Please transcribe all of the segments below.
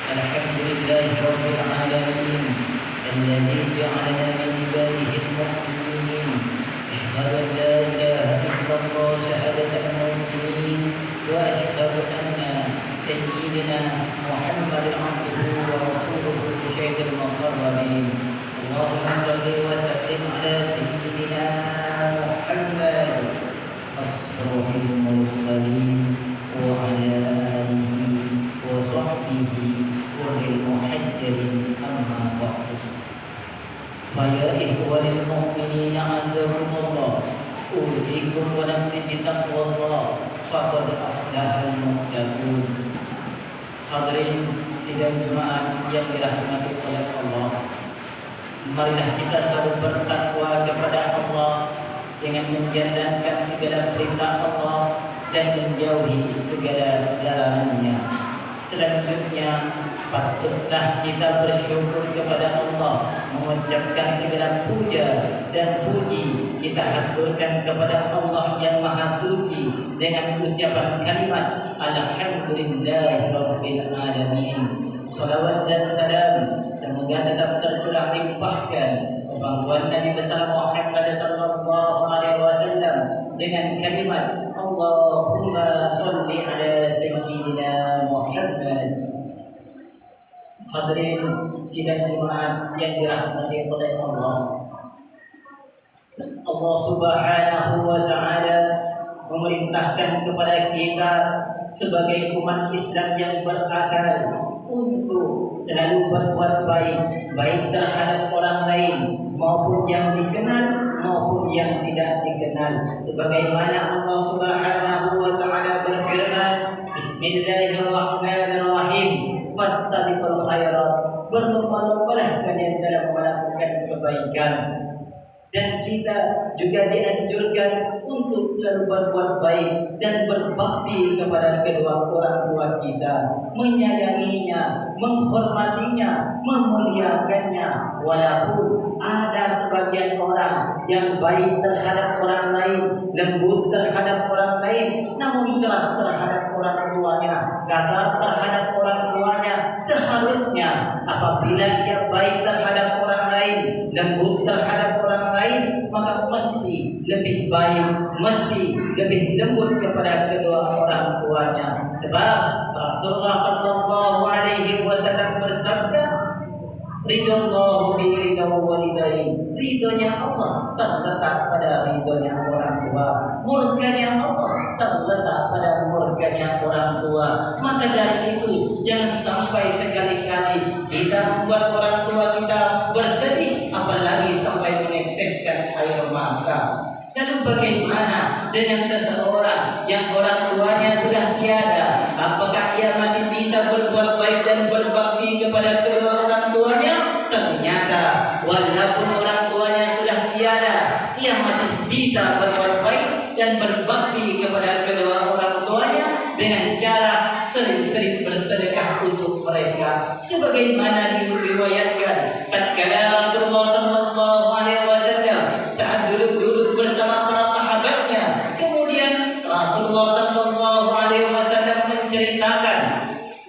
الحمد لله رب العالمين الذي جعلنا من عباده المؤمنين. أشهد أن لا إله إلا الله شهادة المؤمنين، وأشهد أن سيدنا محمد عبده ورسوله شهد المقربين. اللهم صل وسلم على سيدنا محمد أشرف المرسلين وعلى آله وصحبه والمحجرين. أما بعد، فيا إخوة المؤمنين عزكم الله، أوصيكم ونفسي بتقوى الله فقد أفلح المتقون. Hadirin sidang jemaat yang dirahmati oleh Allah, marilah kita selalu bertakwa kepada Allah dengan menjalankan segala perintah Allah dan menjauhi segala larangannya. Selanjutnya, patutlah kita bersyukur kepada Allah, mengucapkan segala puja dan puji kita haturkan kepada Allah yang Maha Suci dengan ucapan kalimat Alhamdulillahirabbil alamin. Salawat dan salam semoga tetap tercurah limpahkan kepada Nabi besar Muhammad sallallahu alaihi wasallam dengan kalimat Allahumma shalli ala sayyidina Muhammad. Hadirin sidang jemaat yang dirahmati oleh Allah, Allah Subhanahu wa taala memerintahkan kepada kita sebagai umat Islam yang berakal untuk selalu berbuat baik terhadap orang lain, maupun yang dikenal maupun yang tidak dikenal. Sebagaimana Allah Subhanahu wa taala berfirman, Bismillahirrahmanirrahim, fastabiqul khairat, berlomba-lombalah kalian dalam melakukan kebaikan. Dan kita juga dianjurkan untuk selalu berbuat baik dan berbakti kepada kedua orang tua kita, menyayanginya, menghormatinya, memuliakannya. Walaupun ada sebagian orang yang baik terhadap orang lain, lembut terhadap orang lain, namun keras terhadap orang tuanya, kasar terhadap orang tuanya. Seharusnya apabila dia baik terhadap orang lain, lembut terhadap orang lain, maka mesti lebih baik, mesti lebih lembut kepada kedua orang tuanya. Sebab Rasulullah sallallahu alaihi wasallam bersabda, ridallahu bi ridal walidain, ridhonya Allah terletak pada ridhonya orang tua, murkanya Allah terletak pada murkanya orang tua. Maka dari itu jangan sampai sekali-kali kita membuat orang tua kita bersedih, apalagi sampai meneteskan air mata. Lalu bagaimana dengan seseorang yang orang tuanya sudah tiada? Apakah ia masih bisa berbuat baik dan berbakti kepada kedua orang tuanya? Ternyata walaupun orang tuanya sudah tiada, ia masih bisa berbuat baik dan berbakti kepada kedua orang tuanya dengan cara sering-sering bersedekah untuk mereka. Sebagaimana diriwayatkan tatkala Rasulullah sallallahu alaihi wasallam saat duduk bersama para sahabatnya, kemudian Rasulullah sallallahu alaihi wasallam menceritakan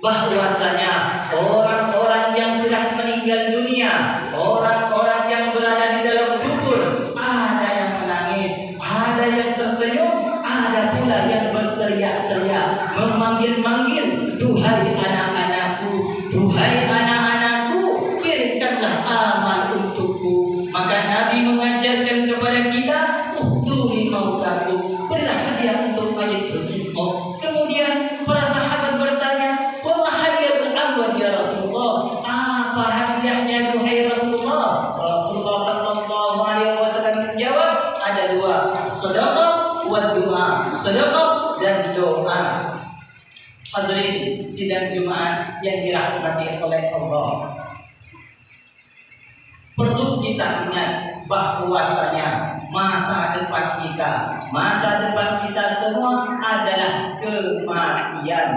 bahwasanya orang-orang yang sudah meninggal dunia, orang-orang yang berada di dalam kubur, ada yang menangis, ada yang tersenyum, ada pula yang berteriak-teriak, memanggil-manggil, duhai anak-anakku, duhai anak-anakku, kirimkanlah amal untukku. Maka Nabi mengajarkan kepada kita, uhtuli mautaku, berilah hadiah untuk mayit begitu. Kemudian para sahabat bertanya, wama hadiahul amwat ya Rasulullah, apa hadiahnya duhai Rasulullah? Rasulullah sallallahu alaihi wasallam menjawab, ada dua, sedekah wa doa, sedekah dan doa. Hadirin sidang Jumat yang dirahmati oleh Allah, perlu kita ingat bahwasanya masa depan kita semua adalah kematian.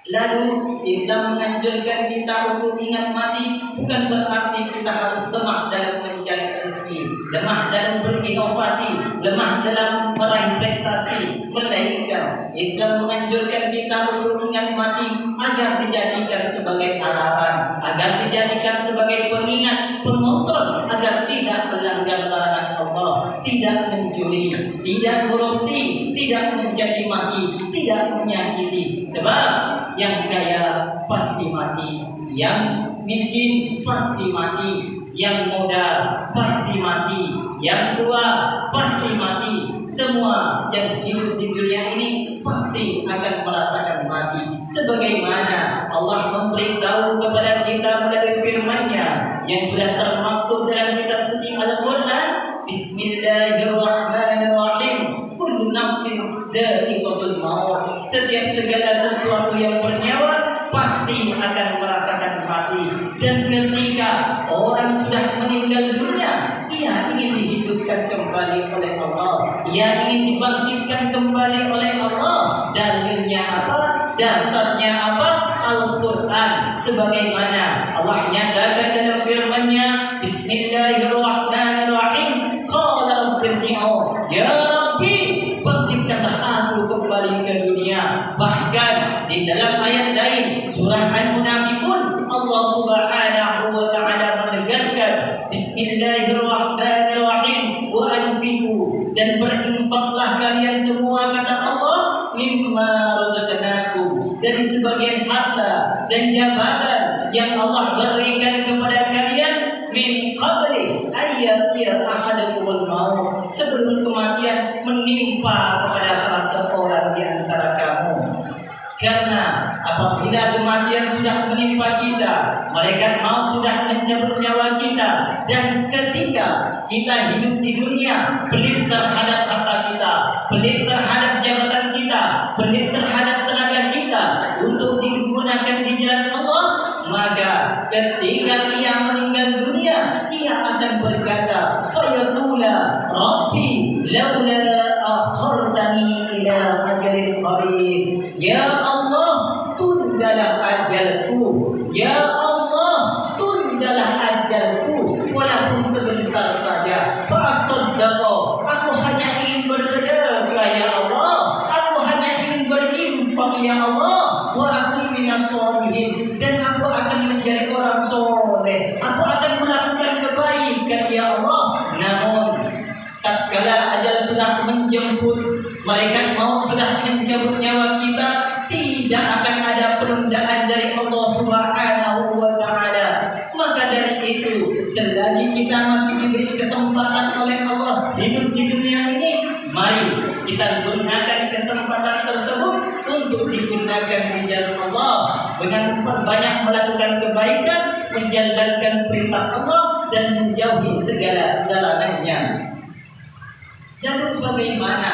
Lalu Islam menganjurkan kita untuk ingat mati, bukan berarti kita harus lemah dalam mencari rezeki, lemah dalam berinovasi, lemah dalam meraih prestasi, melainkan Islam menganjurkan kita untuk ingat mati agar dijadikan sebagai alarm, agar dijadikan sebagai pengingat, pengontrol agar tidak melanggar larangan Allah, tidak mencuri, tidak korupsi, tidak mencaci maki, tidak menyakiti. Sebab yang kaya pasti mati, yang miskin pasti mati, yang muda pasti mati, yang tua pasti mati. Semua yang hidup di dunia ini pasti akan merasakan mati. Sebagaimana Allah memberitahu kepada kita melalui firman-Nya yang sudah termaktub dalam kitab suci Al-Quran. Bismillahirrahmanirrahim. Kullu nafsin dha'iqatul maut. Setiap segala sesuatu yang bernyawa pasti akan merasakan mati. Dan ketika orang sudah meninggal dunia, ia ingin dihidupkan kembali oleh Allah, ia ingin dibangkitkan kembali oleh Allah. Dalilnya apa? Dasarnya apa? Al-Quran. Sebagaimana Allah nyatakan dalam firman-Nya, Bismillahirrahmanirrahim. Qala rabbirji'u, ya Rabbi, bangkitkanlah aku kembali ke dunia. Bahkan di dalam ayat lain surah Al-Munafiqun, Allah Subhanahu wa taala menegaskan, Bismillahirrahmanirrahim, wa anfiqu, dan berinfaklah kalian semua, kata Allah, mimma razaqnakum, dari sebagian harta dan jabatan yang Allah berikan kepada kalian, min qabli ayyatiya ahadakumul maut, sebelum kematian menimpa kepada salah seorang di antara kamu. Karena apabila kematian sudah menimpa kita, malaikat maut sudah mencabut nyawa kita, dan ketika kita hidup di dunia, pelit terhadap harta kita, pelit terhadap jabatan kita, pelit terhadap tenaga kita untuk digunakan di jalan Allah, maka ketika ia meninggal dunia, ia akan berkata, fayaqula rabbi laula akhartani ila ajalin qarib. Ya Allah, tundalah ajalku. Ya Allah, tundalah ajalku walaupun sebentar saja. Fasaddaqa, aku hanya ingin bersedekah ya Allah, aku hanya ingin berinfak ya Allah, wa aku minas sholihin, dan aku akan menjadi orang soleh, aku akan melakukan kebaikan ya Allah. Namun tatkala ajal sudah menjemput, malaikat maut sudah mencabut nyawa kita, tidak akan ada penundaan dari Allah Subhanahu wa taala. Maka dari itu, selagi kita masih diberi kesempatan oleh Allah hidup di dunia ini, mari kita gunakan kesempatan tersebut untuk digunakan di jalan Allah dengan memperbanyak melakukan kebaikan, menjalankan perintah Allah, dan menjauhi segala larangannya. Jadi bagaimana?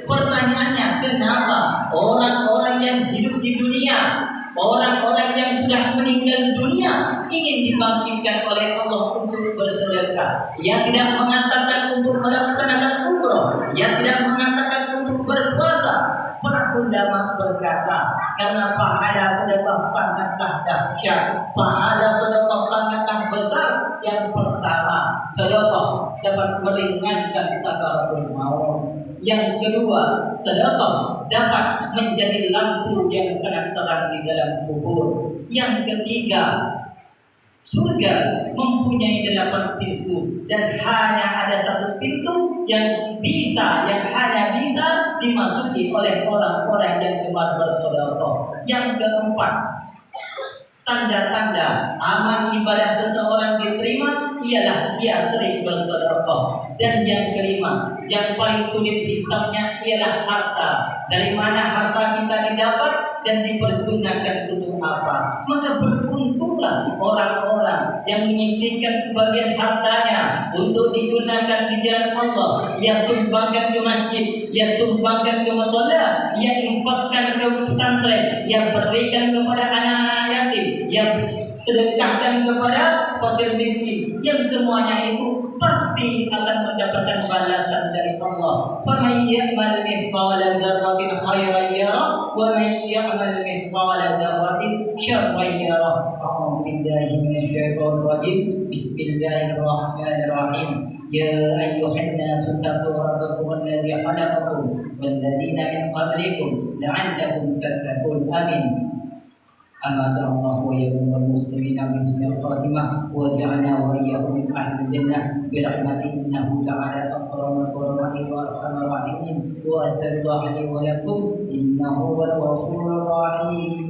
Pertanyaannya, kenapa orang-orang yang hidup di dunia, orang-orang yang sudah meninggal dunia ingin dibangkitkan oleh Allah untuk bersedekah? Ia tidak mengatakan untuk melaksanakan umroh, ia tidak mengatakan untuk berpuasa. Para ulama berkata, karena pahala sedekah sangatlah dahsyat, pahala sedekah sangatlah besar. Yang pertama, sedekah dapat meringankan sakaratul maut. Yang kedua, sedekah dapat menjadi lampu yang sangat terang di dalam kubur. Yang ketiga, surga mempunyai 8 pintu, dan hanya ada 1 pintu yang hanya bisa dimasuki oleh orang-orang yang gemar bersedekah. Yang keempat, tanda-tanda amal ibadah seseorang diterima ialah ia sering bersedekah. Dan yang kelima, yang paling sulit hisabnya ialah harta. Dari mana harta kita didapat dan dipergunakan untuk apa? Maka beruntunglah orang-orang yang menyisihkan sebagian hartanya untuk digunakan di jalan Allah. Ia sumbangkan ke masjid, ia sumbangkan ke mushola, ia infakkan ke pesantren, ia berikan kepada anak-anak yatim, ia sedekahkan kepada fakir miskin. Yang semuanya itu pasti akan mendapatkan balasan dari Allah. Faman ya'mal mithqala dzarratin khairan yarah wa man ya'mal mithqala dzarratin syarran yarah. A'udzu billahi minasyaitonir rajim. Bismillahirrahmanirrahim. Ya ayyuhan nasu taqu rabbakum alladzi khalaqakum wal ladzina min qablikum la'allakum tattaqun. Amin. أماتنا الله وإياكم والمسلمين بحسن الخاتمة واجعلنا وإياكم من أهل الجنة برحمته إنه تعالى أكرم الكرماء وأرحم الراحمين وأستغفر لي ولكم إنه هو الغفور الرحيم.